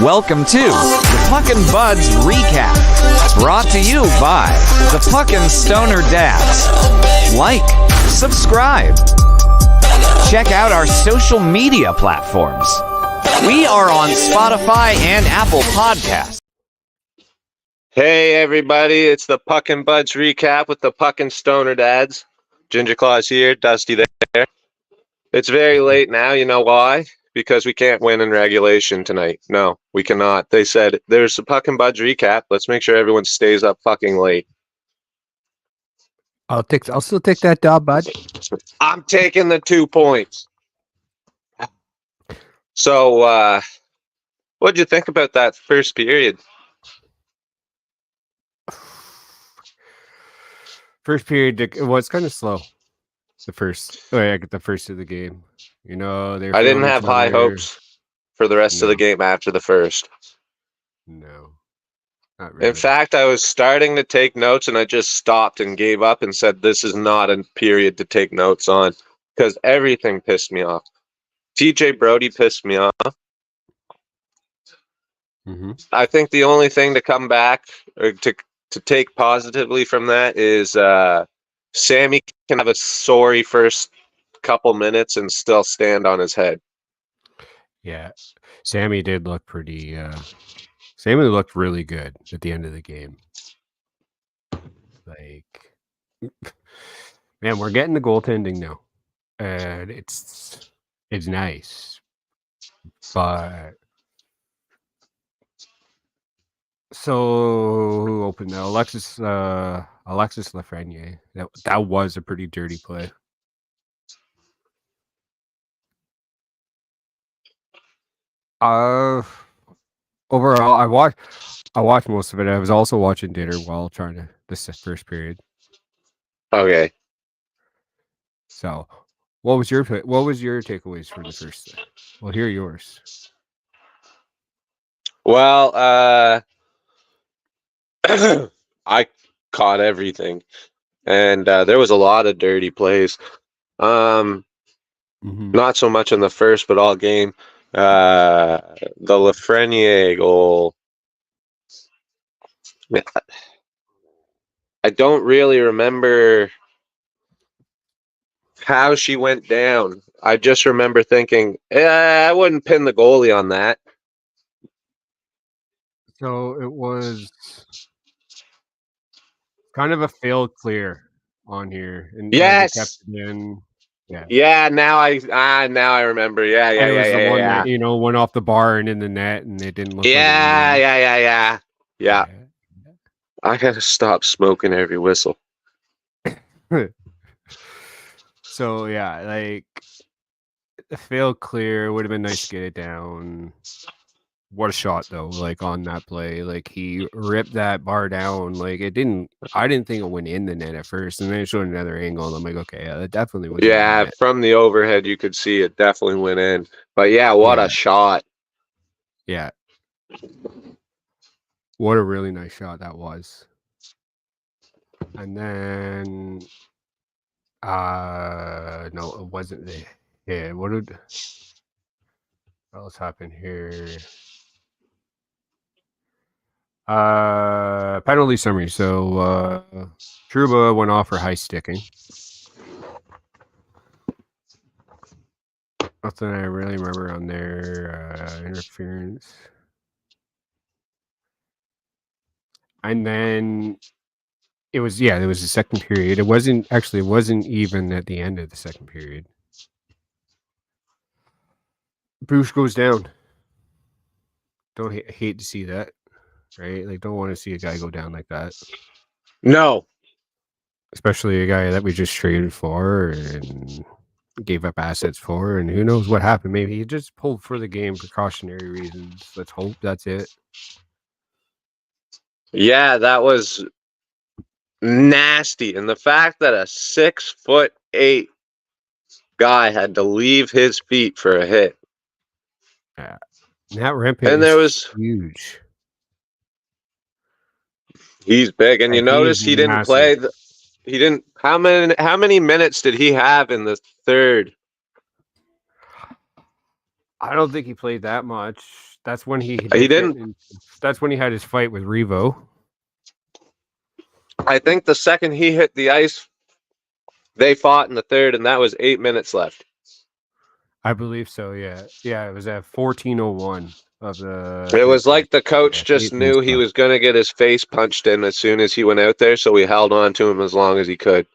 Welcome to the Puckin Buds Recap, brought to you by the Puckin Stoner Dads. Like, subscribe, check out our social media platforms. We are on Spotify and Apple Podcasts. Hey everybody, it's the Puckin Buds Recap with the Puckin Stoner Dads. Ginger Claus here, Dusty there. It's very late now, you know why? Because we can't win in regulation tonight. No, we cannot. They said, there's a Puckin Buds Recap. Let's make sure everyone stays up fucking late. I'll still take that dub, bud. I'm taking the 2 points. So, what'd you think about that first period? First period, it was kind of slow. The first of the game. You know, I didn't have high hopes for the rest of the game after the first. No, not really. In fact, I was starting to take notes and I just stopped and gave up and said, this is not a period to take notes on because everything pissed me off. TJ Brody pissed me off. Mm-hmm. I think the only thing to come back or to take positively from that is Sammy can have a sorry first couple minutes and still stand on his head. Yeah, Sammy did look pretty. Sammy looked really good at the end of the game. Like, man, we're getting the goaltending now, and it's nice, but. So who opened that? Alexis Lafreniere. That was a pretty dirty play. Overall, I watched most of it. I was also watching dinner while trying this first period. Okay. So, what was your takeaways for the first? Well, here are yours. Well, I caught everything, and there was a lot of dirty plays. Not so much in the first, but all game. The Lafreniere goal. I don't really remember how she went down. I just remember thinking, I wouldn't pin the goalie on that. So it was kind of a failed clear on here, and yes, kept it in. Yeah. Now I remember. Yeah. That, went off the bar and in the net, and it didn't look. Yeah. I gotta stop smoking every whistle. So yeah, like a failed clear would have been nice to get it down. What a shot though! Like on that play, like he ripped that bar down. Like I didn't think it went in the net at first, and then it showed another angle. And I'm like, okay, yeah, that definitely went. Yeah, from the overhead, you could see it definitely went in. But yeah, what a shot! Yeah, what a really nice shot that was. And then, no, it wasn't there. Yeah, what else happened here? Penalty summary. So Trouba went off for high sticking. Nothing I really remember on their interference. And then it was the second period. It wasn't even at the end of the second period. Bruce goes down. Don't hate to see that. Right? Like, don't want to see a guy go down like that. No. Especially a guy that we just traded for and gave up assets for, and who knows what happened. Maybe he just pulled for the game, precautionary reasons. Let's hope that's it. Yeah, that was nasty. And the fact that a 6'8" guy had to leave his feet for a hit. Yeah. That ramp hit and there was huge. He's big, and you notice he didn't massive. play. He didn't. How many minutes did he have in the third? I don't think he played that much. That's when he He didn't. That's when he had his fight with Revo. I think the second he hit the ice, they fought in the third, and that was 8 minutes left. I believe so. Yeah, yeah. It was at 14:01 of the. It was third like the period. coach Yeah, just 8 minutes knew he left. was going to get his face punched in as soon as he went out there, so he held on to him as long as he could.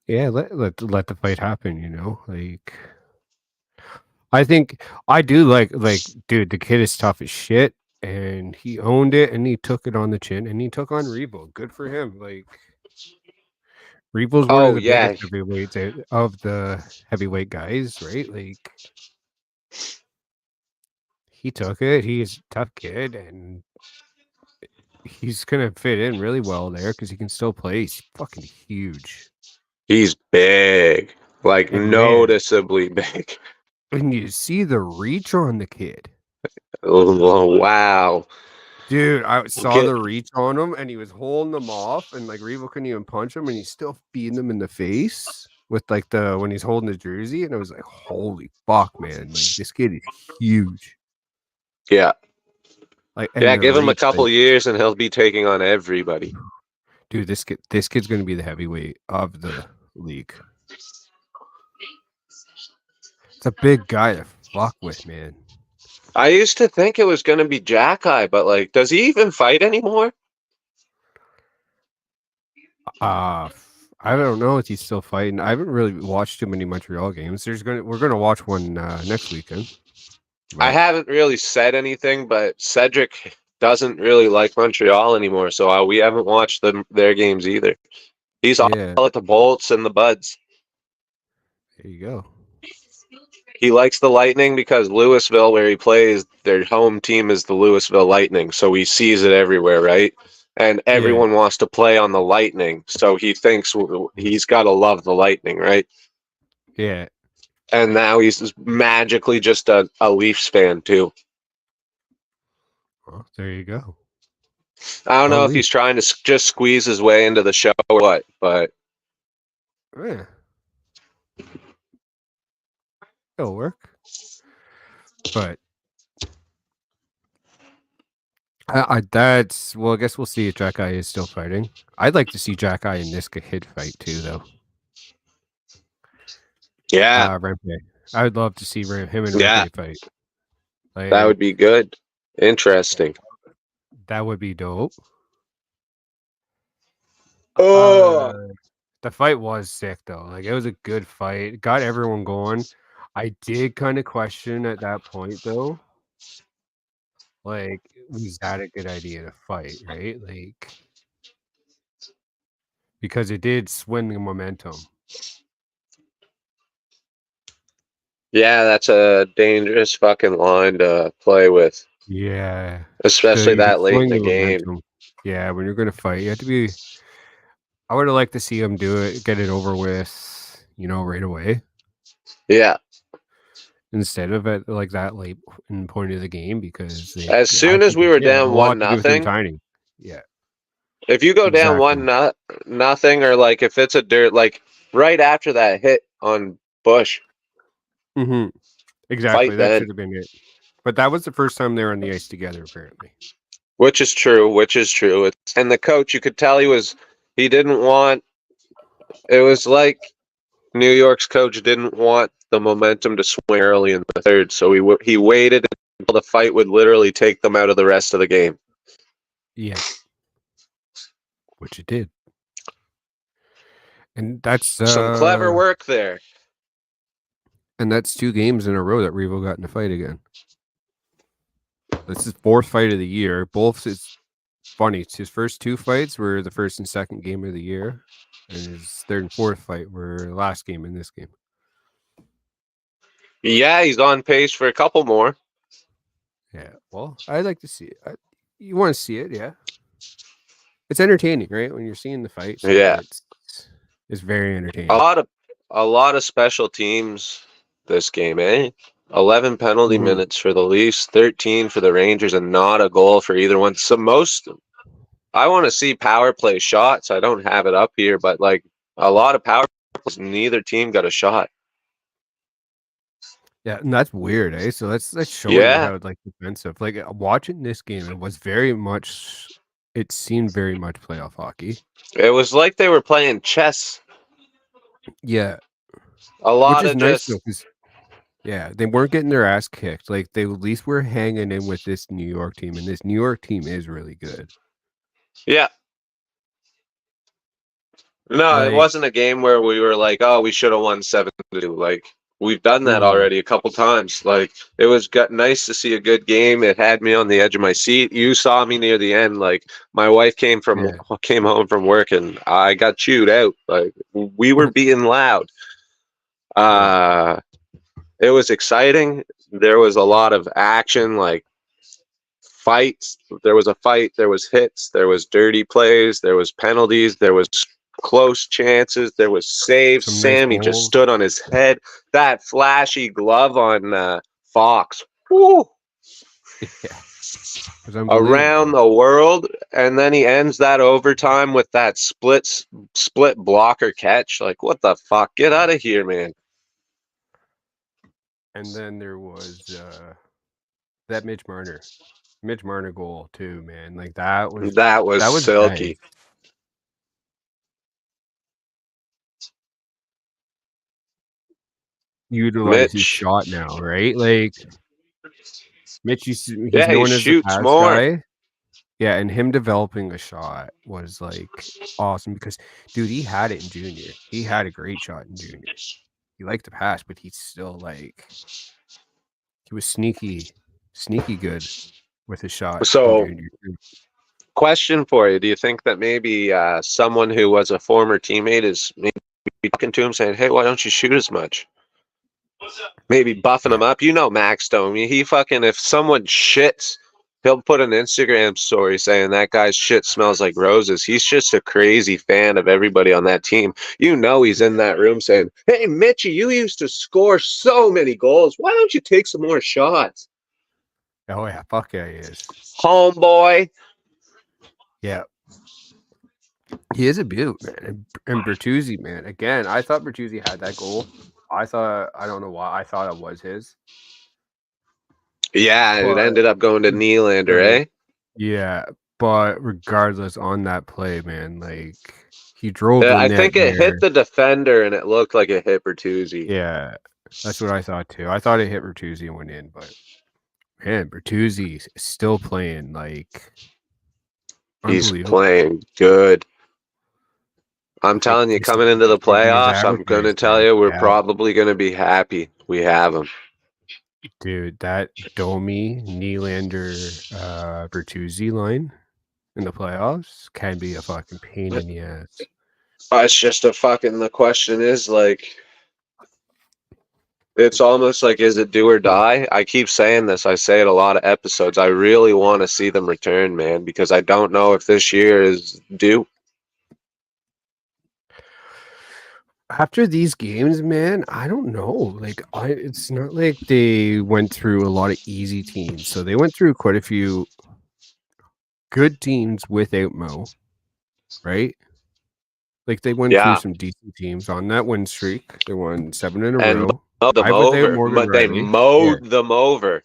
Yeah, let the fight happen. You know, like I think I do like dude. The kid is tough as shit, and he owned it, and he took it on the chin, and he took on Revo. Good for him. Like Revo's one of Oh, the yeah. biggest heavyweights of the heavyweight guys, right? Like he took it. He's a tough kid, and he's gonna fit in really well there because he can still play. He's fucking huge. He's big, like And man, noticeably big. when you see the reach on the kid, Oh, wow. dude, I saw Get, the reach on him, and he was holding them off, and like Revo couldn't even punch him, and he's still feeding them in the face with like the when he's holding the jersey, and I was like, holy fuck, man! Like this kid is huge. yeah. Like, and Yeah, the give him a reach, couple like, years and he'll be taking on everybody. dude, this kid's gonna be the heavyweight of the league. It's a big guy to fuck with, man. I used to think it was going to be Jack-Eye, but like, does he even fight anymore? I don't know if he's still fighting. I haven't really watched too many Montreal games. We're gonna watch one next weekend. I haven't really said anything, but Cedric doesn't really like Montreal anymore, so we haven't watched their games either. He's all at the Bolts and the Buds. There you go. He likes the Lightning because Louisville, where he plays, their home team is the Louisville Lightning, so he sees it everywhere, right? And everyone wants to play on the Lightning, so he thinks he's got to love the Lightning, right? Yeah. And now he's magically just a Leafs fan, too. Well, there you go. I don't know if he's trying to just squeeze his way into the show or what, but yeah. It'll work. But I guess we'll see if Jack-Eye is still fighting. I'd like to see Jack-Eye and Niska Kid fight too, though. Yeah. Rampage. I would love to see him and Rampage fight. Like, that would be good. Interesting. That would be dope. Oh, the fight was sick though. Like it was a good fight. It got everyone going. I did kind of question at that point though. Like, was that a good idea to fight, right? Like, because it did swing the momentum. Yeah, that's a dangerous fucking line to play with. Yeah. Especially that late in the game. Momentum. Yeah, when you're going to fight, you have to be... I would have liked to see him do it, get it over with, right away. Yeah. Instead of at like that late in point of the game, because as soon as we were down 1-0, yeah. If you go down 1-0, or like if it's a dirt, like right after that hit on Bush. Mm-hmm. Exactly, that should have been it. But that was the first time they were on the ice together, apparently. Which is true. And the coach, you could tell he didn't want. It was like New York's coach didn't want the momentum to swing early in the third, so he waited until the fight would literally take them out of the rest of the game. Yeah. Which it did. And that's some clever work there. And that's 2 games in a row that Revo got in a fight again. This is 4th fight of the year. Both is funny. His first 2 fights were the first and second game of the year. And his 3rd and 4th fight were the last game in this game. Yeah, he's on pace for a couple more. Yeah, well, I'd like to see it. You want to see it, yeah. It's entertaining, right? When you're seeing the fight. So yeah. It's very entertaining. A lot of special teams this game, eh? 11 penalty minutes for the Leafs, 13 for the Rangers, and not a goal for either one. So I want to see power play shots. I don't have it up here, but like a lot of power plays, neither team got a shot. Yeah, and that's weird, eh? So that's showing Yeah, how like defensive. Like watching this game, it was very much. It seemed very much playoff hockey. it was like they were playing chess. Yeah, A which lot is of nice though, just because yeah, they weren't getting their ass kicked. Like they at least were hanging in with this New York team, and this New York team is really good. yeah. No, it Like, wasn't a game where we were like, oh, we should have won 7-2. Like we've done that mm, already a couple times. Like it was nice to see a good game. It had me on the edge of my seat. You saw me near the end. Like my wife came yeah, home from work and I got chewed out. Like we were being loud. yeah, Uh, it was exciting. There was a lot of action, like fights. There was a fight. There was hits. There was dirty plays. There was penalties. There was close chances. There was saves. some nice Sammy just goals. stood on his head. That flashy glove on Fox. Woo! Yeah, it was Around unbelievable. the world, and then he ends that overtime with that split blocker catch. Like what the fuck? Get out of here, man! And then there was that Mitch Marner goal too, man. Like That was that was nice. silky. Utilize his Mitch, shot now, right? Like Mitch, he's yeah, he known as the shoots pass more. guy. Yeah, and him developing a shot was like awesome because, dude, he had it in junior. He had a great shot in junior. He liked to pass, but he's still like he was sneaky good with his shot in So, junior. question for you: do you think that maybe someone who was a former teammate is maybe talking to him, saying, "Hey, why don't you shoot as much?" Maybe buffing Yeah. him up. You know, Max Stone. He fucking if someone shits, he'll put an Instagram story saying that guy's shit smells like roses. He's just a crazy fan of everybody on that team. You know, he's in that room saying, "Hey, Mitchie, you used to score so many goals. Why don't you take some more shots, Oh yeah, fuck yeah, he is. homeboy?" Yeah, he is a beaut, man. And Bertuzzi, man. Again, I thought Bertuzzi had that goal. I don't know why. I thought it was his. Yeah, it But ended up going to Nylander, like, eh? yeah, but regardless, on that play, man, like he drove the I net think it hit there. the defender and it looked like it hit Bertuzzi. Yeah, that's what I thought too. I thought it hit Bertuzzi and went in, but man, Bertuzzi is still playing like He's unbelievable. playing good. I'm Like telling you, he's coming into the changing his playoffs, I'm average going to ice tell time. you, we're Yeah, probably going to be happy we have him. dude, that Domi, Nylander, Bertuzzi line in the playoffs can be a fucking pain in the ass. It's just a fucking, the question is like, it's almost like, is it do or die? I keep saying this. I say it a lot of episodes. I really want to see them return, man, because I don't know if this year is due. After these games, man, I don't know. Like, it's not like they went through a lot of easy teams. So they went through quite a few good teams without Mo, right? Like they went through Yeah. some decent teams on that win streak. They won 7 in a And row. mowed them 5 without over. Morgan They Riley. Yeah, mowed them over.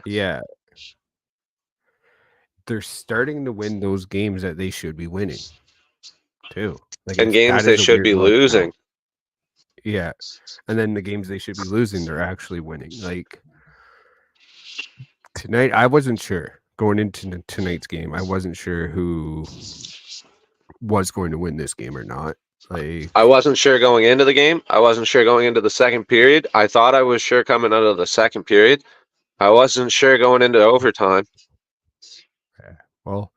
yeah. They're starting to win those games that they should be winning, too. Like And it's games that they is a should weird be look now. losing. Yeah, and then the games they should be losing, they're actually winning. Like tonight, I wasn't sure going into tonight's game. I wasn't sure who was going to win this game or not. Like, I wasn't sure going into the game. I wasn't sure going into the second period. I thought I was sure coming out of the second period. I wasn't sure going into overtime. well,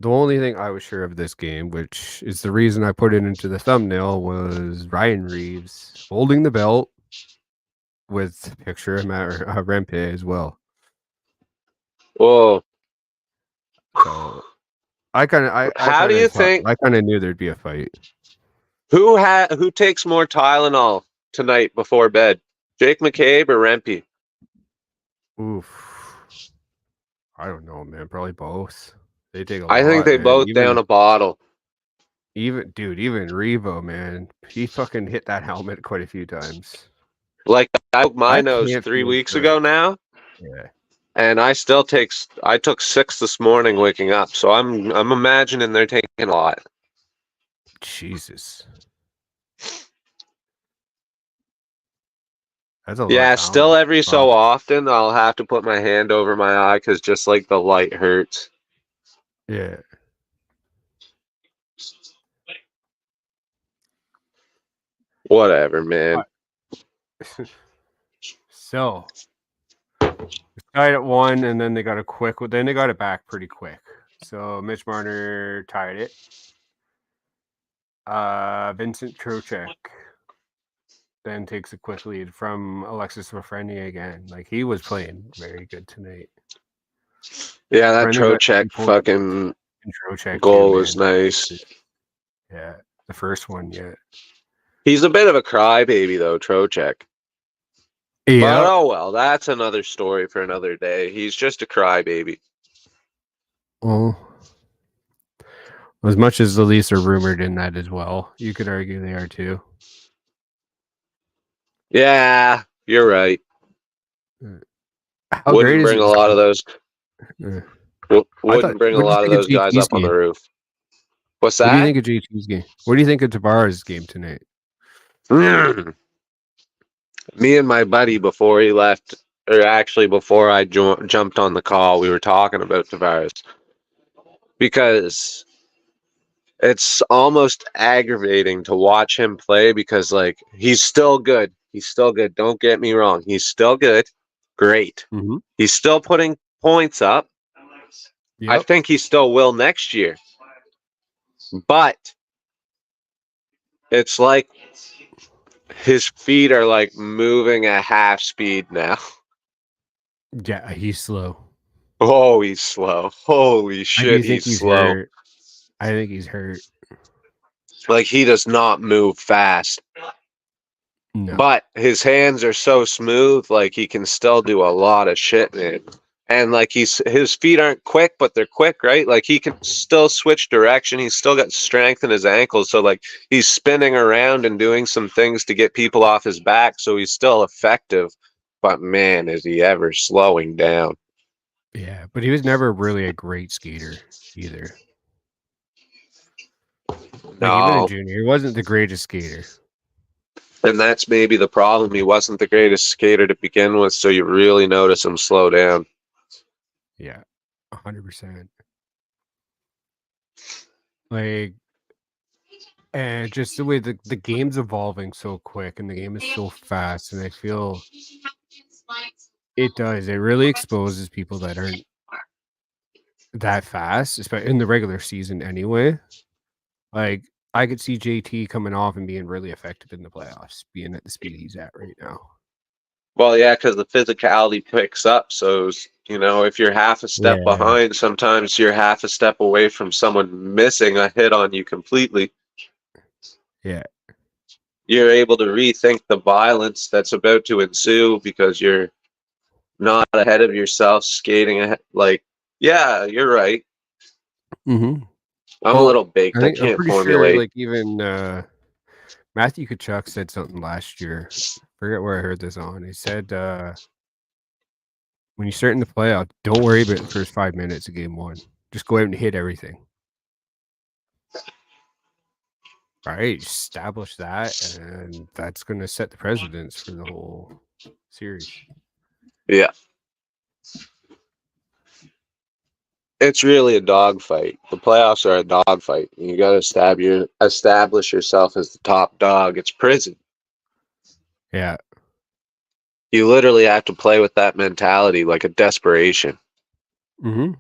the only thing I was sure of this game, which is the reason I put it into the thumbnail, was Ryan Reeves holding the belt with a picture of Matt Rempe as well. Whoa. So I kind of, How do you think I kind of knew there'd be a fight. who takes more Tylenol tonight before bed? Jake McCabe or Rempe? Oof, I don't know, man. Probably both. They take a I think lot, they man. both down a bottle. Even Revo, man, he fucking hit that helmet quite a few times. Like I broke my I nose can't 3 feel weeks good. ago now, Yeah. and I took 6 this morning waking up. So I'm imagining they're taking a lot. Jesus. That's a lot. Yeah, of still Tylenol. every so often I'll have to put my hand over my eye because just like the light hurts. Yeah. Whatever, man. So, tied at 1, and then they got then they got it back pretty quick. So Mitch Marner tied it. Vincent Trocheck then takes a quick lead from Alexis Lafreniere again. Like, he was playing very good tonight. Yeah, that Brendan got Trocheck 3 points, fucking and Trocheck goal too, was man. nice. Yeah, the first one, yeah. He's a bit of a crybaby though, Trocheck. But Yeah. oh well, that's another story for another day. He's just a crybaby. Well, as much as the Leafs are rumored in that as well, you could argue they are too. Yeah, you're right. How Wouldn't great is bring it? a lot of those. Wouldn't bring a What do you lot of think those guys JT's up on the game? roof. What's What do you that? think of JT's game? What do you think of Tavares' game tonight? Me and my buddy before he left, or actually before I jumped on the call, we were talking about Tavares because it's almost aggravating to watch him play because like he's still good. He's still good. Don't get me wrong. He's still good. Great. Mm-hmm. He's still putting points up. Yep. I think he still will next year. But it's like his feet are like moving at half speed now. Yeah, he's slow. Oh, he's slow. Holy shit, I do think he's slow. hurt. I think he's hurt. Like he does not move fast. No. But his hands are so smooth, like he can still do a lot of shit, man. And like his feet aren't quick, but they're quick, right? Like he can still switch direction. He's still got strength in his ankles, so like he's spinning around and doing some things to get people off his back, so he's still effective. But man, is he ever slowing down? Yeah, but he was never really a great skater either. Like even in junior, he wasn't the greatest skater. And that's maybe the problem. He wasn't the greatest skater to begin with, so you really notice him slow down. Yeah, 100%. Like, and just the way the game's evolving so quick and the game is so fast, and I feel it does. It really exposes people that aren't that fast, especially in the regular season anyway. Like, I could see JT coming off and being really effective in the playoffs, being at the speed he's at right now. Well, yeah, because the physicality picks up. So, you know, if you're half a step behind, sometimes you're half a step away from someone missing a hit on you completely. Yeah. You're able to rethink the violence that's about to ensue because you're not ahead of yourself skating ahead. Like, yeah, you're right. Mm-hmm. I'm a little baked. I can't pretty formulate. sure, like, even Matthew Tkachuk said something last year. Forget where I heard this on. He said, when you start in the playoff, don't worry about the first 5 minutes of game 1. Just go out and hit everything. All right, establish that, and that's going to set the precedence for the whole series. Yeah. It's really a dogfight. The playoffs are a dogfight. You got to establish yourself as the top dog. It's prison. Yeah. You literally have to play with that mentality, like a desperation. Mm-hmm.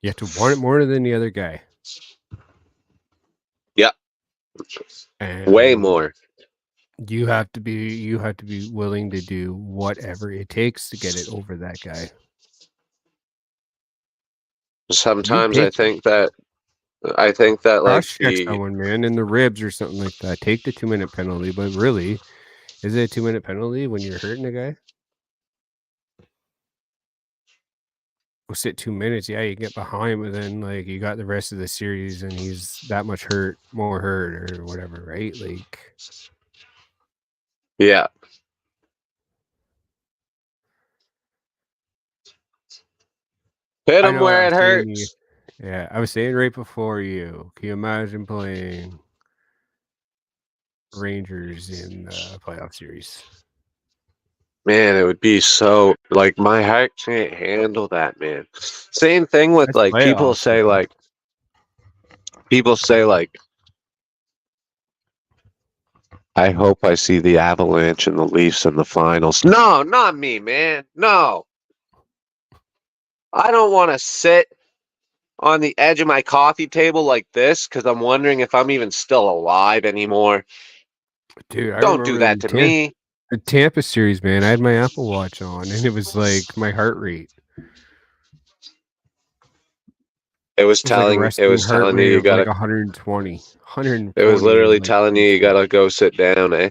You have to want it more than the other guy. Yeah. And way more. You have to be willing to do whatever it takes to get it over that guy. Sometimes I think that like check someone, man, in the ribs or something like that. Take the 2-minute penalty, but really, is it a 2-minute penalty when you're hurting a guy? We'll sit 2 minutes, yeah, you get behind, but then like you got the rest of the series and he's that much more hurt or whatever, right? Like, yeah. Hit I him know. I where was it saying you. hurts. Yeah, I was saying right before you. Can you imagine playing Rangers in the playoff series? Man, it would be so like my heart can't handle that, man. Same thing with That's like playoffs, though. people say like I hope I see the Avalanche and the Leafs in the finals. No, not me, man. No. I don't want to sit on the edge of my coffee table like this because I'm wondering if I'm even still alive anymore. Dude, I Don't do remember that to me. the Tampa series, man. I had my Apple Watch on, and it was like my heart rate. It was It was like a telling resting heart you rate you of like gotta 120. it was 120 and literally like telling you you gotta go sit down, eh?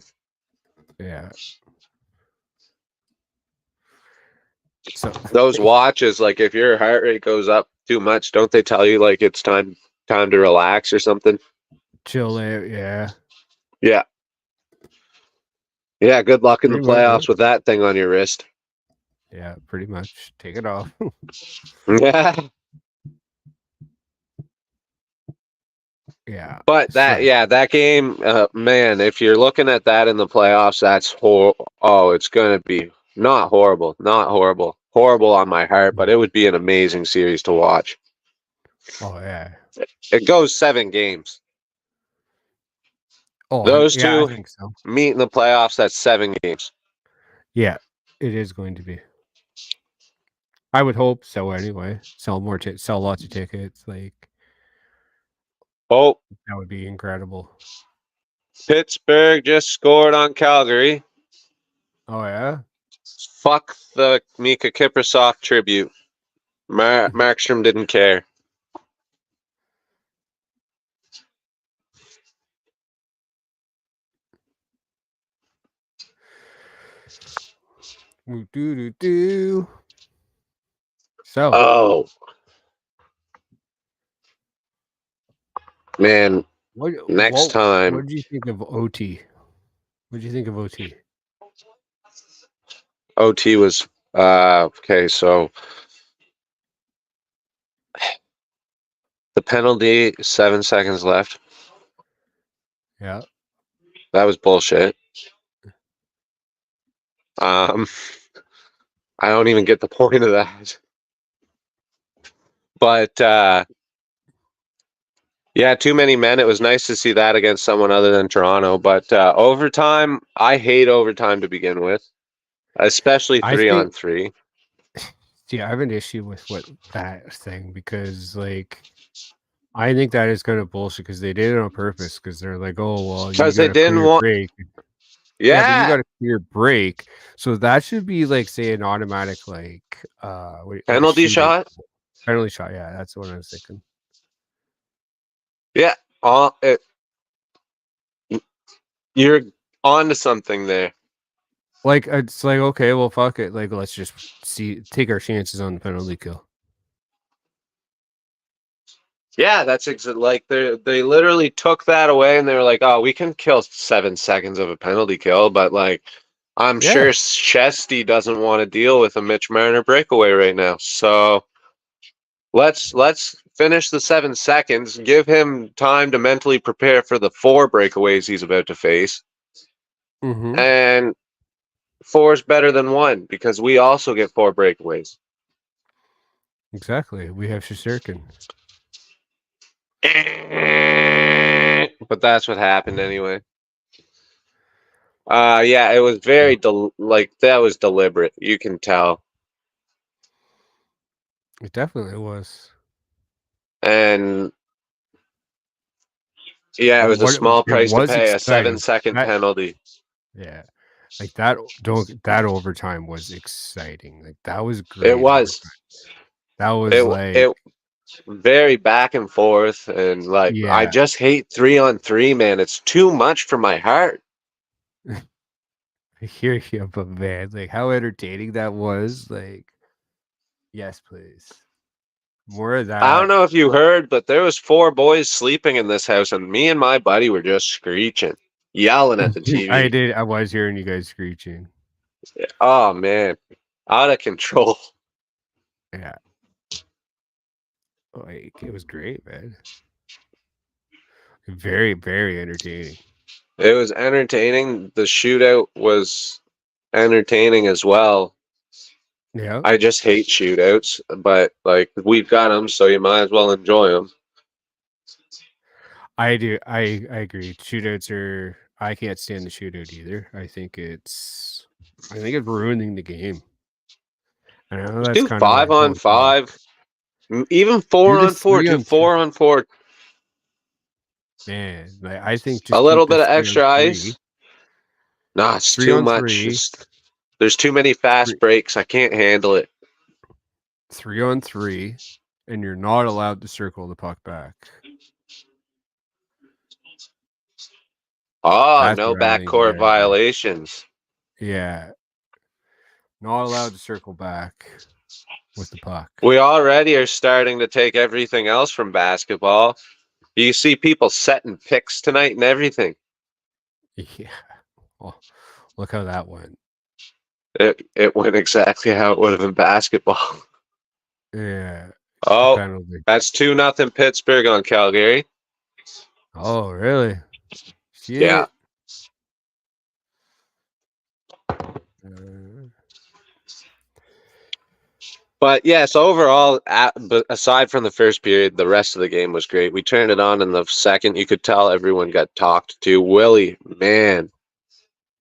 yeah. So Those watches, like if your heart rate goes up too much, don't they tell you like it's time to relax or something? chill out, yeah. Yeah. Yeah, good luck in the Pretty much, playoffs with that thing on your wrist. yeah, pretty much. Take it off. Yeah. Yeah. But So that game, man, if you're looking at that in the playoffs, that's it's going to be not horrible, horrible on my heart, but it would be an amazing series to watch. oh yeah. It goes 7 games. Oh Those yeah, I two think so. meet in the playoffs. That's 7 games. Yeah, it is going to be. I would hope so anyway. Sell lots of tickets. Like Oh, that would be incredible. Pittsburgh just scored on Calgary. Oh yeah. Fuck the Mika Kiprasov tribute. Markstrom didn't care. Do. So Oh, man. Next time. what did you think of OT? What did you think of OT? OT was okay, so the penalty, 7 seconds left. Yeah. That was bullshit. I don't even get the point of that. But yeah, too many men. It was nice to see that against someone other than Toronto. But overtime, I hate overtime to begin with, especially I 3 on think 3. see, I have an issue with that thing because like I think that is kind of bullshit because they did it on purpose because they're like, oh well, you Because they got a didn't clear want. break. Yeah, but you Yeah, got a clear break, so that should be like say an automatic like like a penalty shootout shot. penalty shot. Yeah, that's what I was thinking. Yeah, you're on to something there. Like it's like okay, well fuck it, like let's just take our chances on the penalty kill. Yeah, that's like they literally took that away and they were like, "Oh, we can kill 7 seconds of a penalty kill," but like I'm Yeah. sure Chesty doesn't want to deal with a Mitch Marner breakaway right now. So let's finish the 7 seconds, give him time to mentally prepare for the 4 breakaways he's about to face. Mm-hmm. And 4 is better than 1 because we also get 4 breakaways. Exactly. We have Shesterkin. But that's what happened anyway. Yeah, it was very that was deliberate. You can tell. It definitely was. And yeah, it But was a small it price to was pay, a exciting. 7-second penalty. Yeah. Like that overtime was exciting. Like that was great. It was. Overtime. That was It very back and forth, and like I yeah. just hate 3 on 3, man. It's too much for my heart. I hear you, but man, like how entertaining that was. Like, yes, please. More of I don't that. know if you heard, but there was 4 boys sleeping in this house, and me and my buddy were just screeching, yelling at the TV. I was hearing you guys screeching. Oh man, out of control. Yeah. Like, it was great, man. Very, very entertaining. It was entertaining. The shootout was entertaining as well. Yeah, I just hate shootouts, but like we've got them, so you might as well enjoy them. I do. I agree. Shootouts are. I can't stand the shootout either. I think it's ruining the game. I know Just that's do kind of like 5-on-5, even do the 4-on-4. 3 Do on 3. 4-on-4. Man, like, I think A just little keep the bit of 3 on extra 3. ice. Nah, it's 3 too on much. 3. There's too many fast breaks. I can't handle it. 3 on 3, and you're not allowed to circle the puck back. Oh, That's no what I think you backcourt gotta do. violations. Yeah, not allowed to circle back with the puck. We already are starting to take everything else from basketball. You see people setting picks tonight and everything. Yeah. Well, look how that went. It went exactly how it would have been basketball. Yeah. Oh, Penalty. that's 2-0 Pittsburgh on Calgary. Oh, really? Yeah. Shit. But yes, overall, but aside from the first period, the rest of the game was great. We turned it on in the second. You could tell everyone got talked to. Willie, man,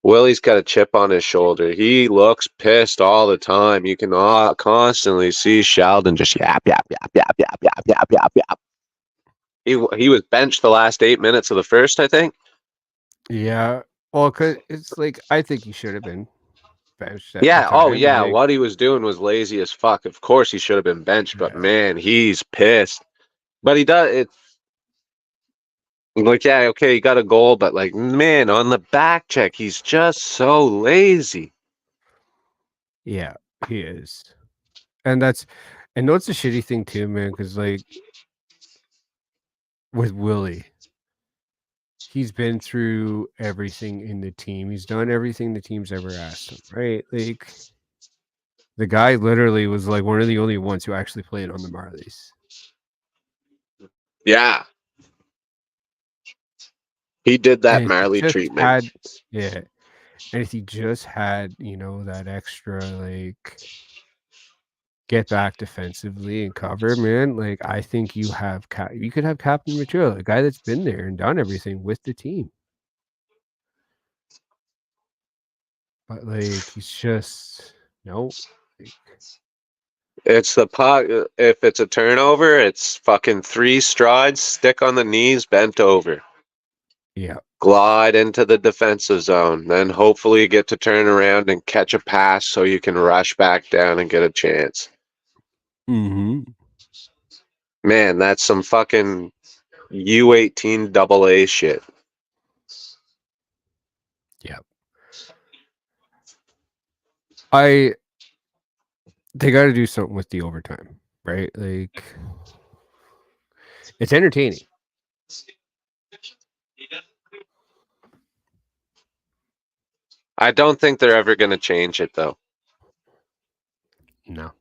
Willie's got a chip on his shoulder. He looks pissed all the time. You can constantly see Sheldon just yap, yap, yap, yap, yap, yap, yap, yap, yap. He was benched the last 8 minutes of the first, I think. Yeah. Well, cause it's like I think he should have been benched at the Yeah. Oh, time. yeah. Like, What he was doing was lazy as fuck. Of course, he should have been benched, but yeah. man, he's pissed. But he does it. Like, yeah, okay, he got a goal, but like, man, on the back check, he's just so lazy. Yeah, he is. And that's and it's a shitty thing too, man, because like with Willie, he's been through everything in the team. He's done everything the team's ever asked him, right? Like the guy literally was like one of the only ones who actually played on the Marlies. Yeah. He did that And if he Marley just treatment. yeah. And if he just had, that extra like get back defensively and cover, man, like I think you could have captain material, a guy that's been there and done everything with the team. But like he's just no. Like, It's the puck. If it's a turnover, it's fucking 3 strides, stick on the knees, bent over. yeah. Glide into the defensive zone. Then hopefully you get to turn around and catch a pass so you can rush back down and get a chance. Mm-hmm. Man, that's some fucking U18 AA shit. Yeah. They got to do something with the overtime, right? Like it's entertaining. I don't think they're ever going to change it, though. No.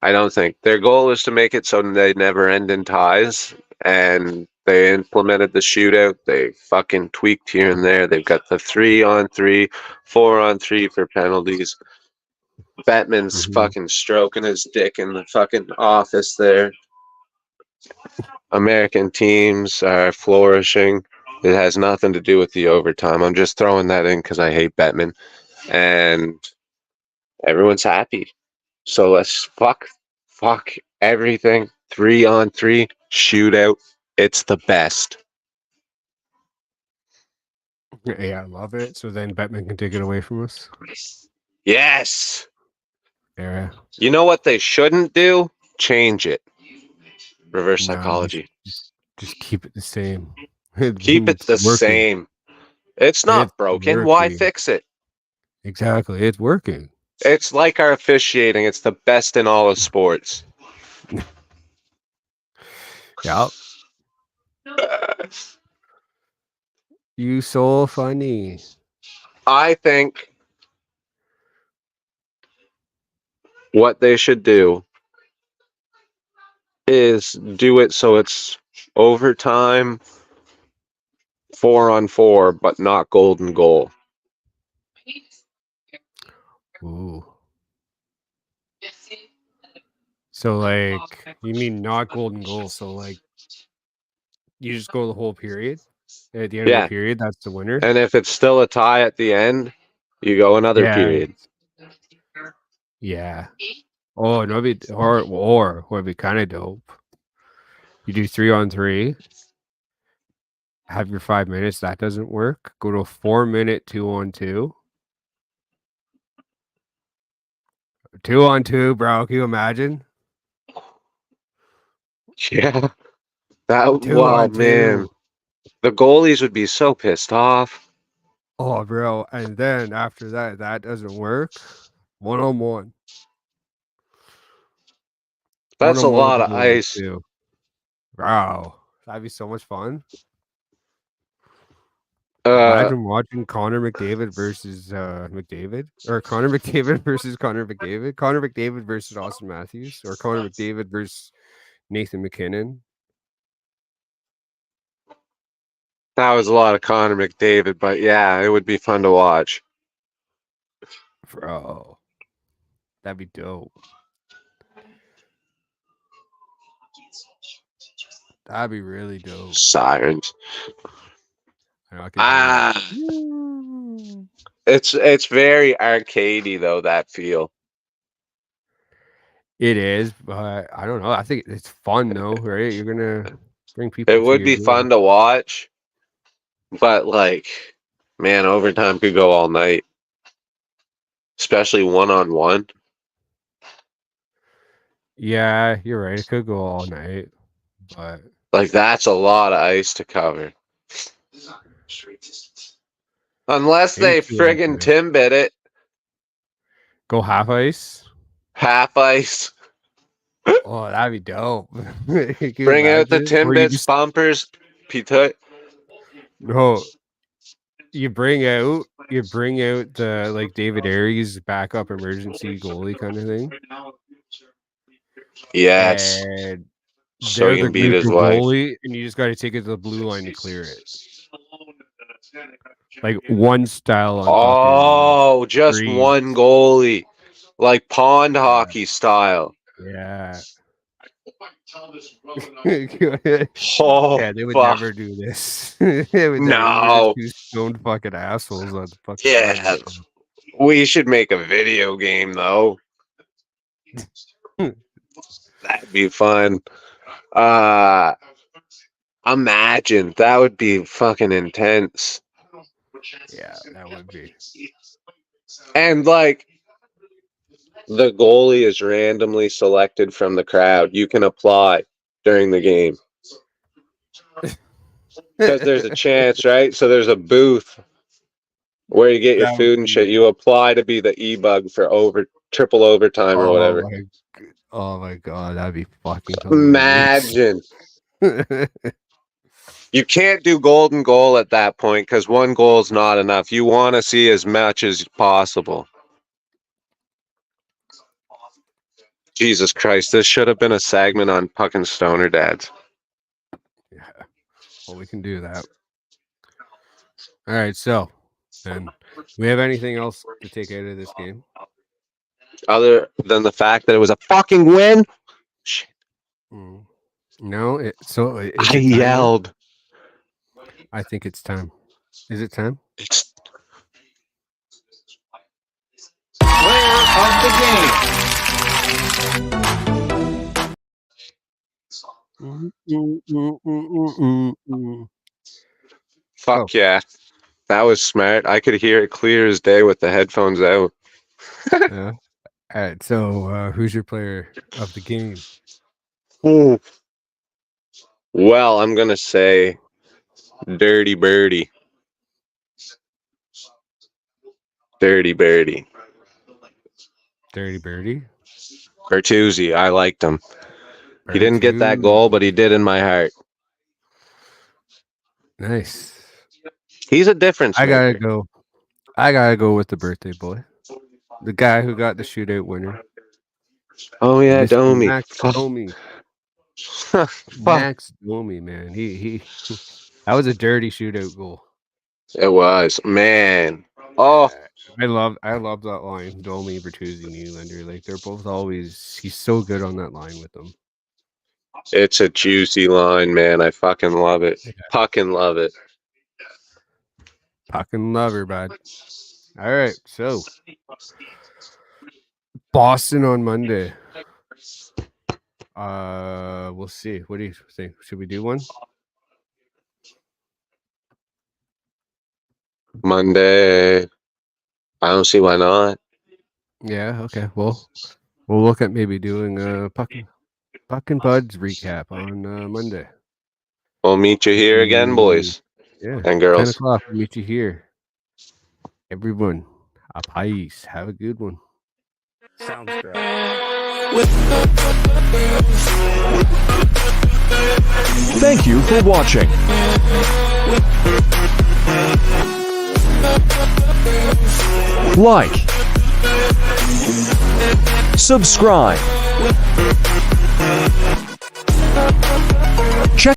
I don't think. Their goal is to make it so they never end in ties, and they implemented the shootout. They fucking tweaked here and there. They've got the 3-on-3, 4-on-3 for penalties. Batman's fucking stroking his dick in the fucking office there. American teams are flourishing. It has nothing to do with the overtime. I'm just throwing that in because I hate Batman. And everyone's happy. So let's fuck everything. 3-on-3 shootout. It's the best. Yeah, I love it. So then Batman can take it away from us. Yes. Yeah. You know what they shouldn't do? Change it. Reverse No, psychology. just keep it the same. Keep it It's the working. same. It's not It's broken. Why working. fix it? Exactly. It's working. It's like our officiating. It's the best in all of sports. Yeah. You so funny. I think what they should do is do it so it's overtime, 4-on-4, but not golden goal. Ooh. So like, you mean not golden goal? So like, you just go the whole period. At the end of the Yeah. period, that's the winner. And if it's still a tie at the end, you go another period. Yeah. Oh, no, or would be kind of dope. You do 3-on-3. Have your 5 minutes. That doesn't work. Go to a 4-minute 2-on-2. 2-on-2, bro. Can you imagine? Yeah. Wow, 2-on-2. man. The goalies would be so pissed off. Oh, bro. And then after that, that doesn't work. 1-on-1. That's a 1-on-1 with lot the of goalies ice. too. Wow. That'd be so much fun. Imagine watching Connor McDavid versus McDavid, or Connor McDavid versus Connor McDavid, Connor McDavid versus Austin Matthews, or Connor McDavid versus Nathan McKinnon. That was a lot of Connor McDavid, but yeah, it would be fun to watch. Bro, that'd be dope. That'd be really dope. Sirens. I It's very arcadey though, that feel. It is, but I don't know. I think it's fun though, right? You're gonna bring people. It would be fun to watch, but like, man, overtime could go all night, especially 1-on-1. Yeah, you're right. It could go all night, but like that's a lot of ice to cover. Unless they friggin' Timbit it. Go half ice? Half ice. Oh, that'd be dope. Bring out the Timbits, bumpers, Pita. No, you bring out the like David Aries backup emergency goalie kind of thing. Yes. And so you can beat his goalie, wife. and you just got to take it to the blue line to clear it. Like one style on just three. One goalie. Like pond hockey style. Yeah. Yeah, they would never do this. They would no. Two stoned fucking assholes on the fucking we should make a video game though. That'd be fun. Imagine that would be fucking intense. Yeah, that would be. And like the goalie is randomly selected from the crowd. You can apply during the game. Because there's a chance, right? So there's a booth where you get your food and shit. You apply to be the e-bug for triple overtime or whatever. Oh my god, that'd be fucking hilarious. Imagine. You can't do golden goal at that point because one goal is not enough. You want to see as much as possible. Jesus Christ, this should have been a segment on Puckin Stoner Dads. Yeah, well, we can do that. All right, so, and we have anything else to take out of this game? Other than the fact that it was a fucking win? Shit. No, I yelled. I think it's time. Is it time? It's player of the game. Fuck yeah. That was smart. I could hear it clear as day with the headphones out. Yeah. All right. So, who's your player of the game? Ooh. Well, I'm going to say Dirty Birdie. Dirty Birdie. Dirty Birdie? Bertuzzi. I liked him. He didn't get that goal, but he did in my heart. Nice. He's a difference maker. I gotta go with the birthday boy. The guy who got the shootout winner. Oh yeah, Mr. Domi. Max Domi. Fuck. Max Domi, man. He that was a dirty shootout goal. It was, man. Oh, I love that line. Domi, Bertuzzi, Nylander. Like they're both always. He's so good on that line with them. it's a juicy line, man. I fucking love it. Fucking love it. Puckin lover, bud. All right, so Boston on Monday. We'll see. What do you think? Should we do one? Monday. I don't see why not. Yeah. Okay. Well, we'll look at maybe doing a Puckin Buds recap on Monday. We'll meet you here again, boys Yeah. and 10 girls. o'clock. We'll meet you here. Everyone, a peace. Have a good one. Sounds great. Thank you for watching. Like, subscribe.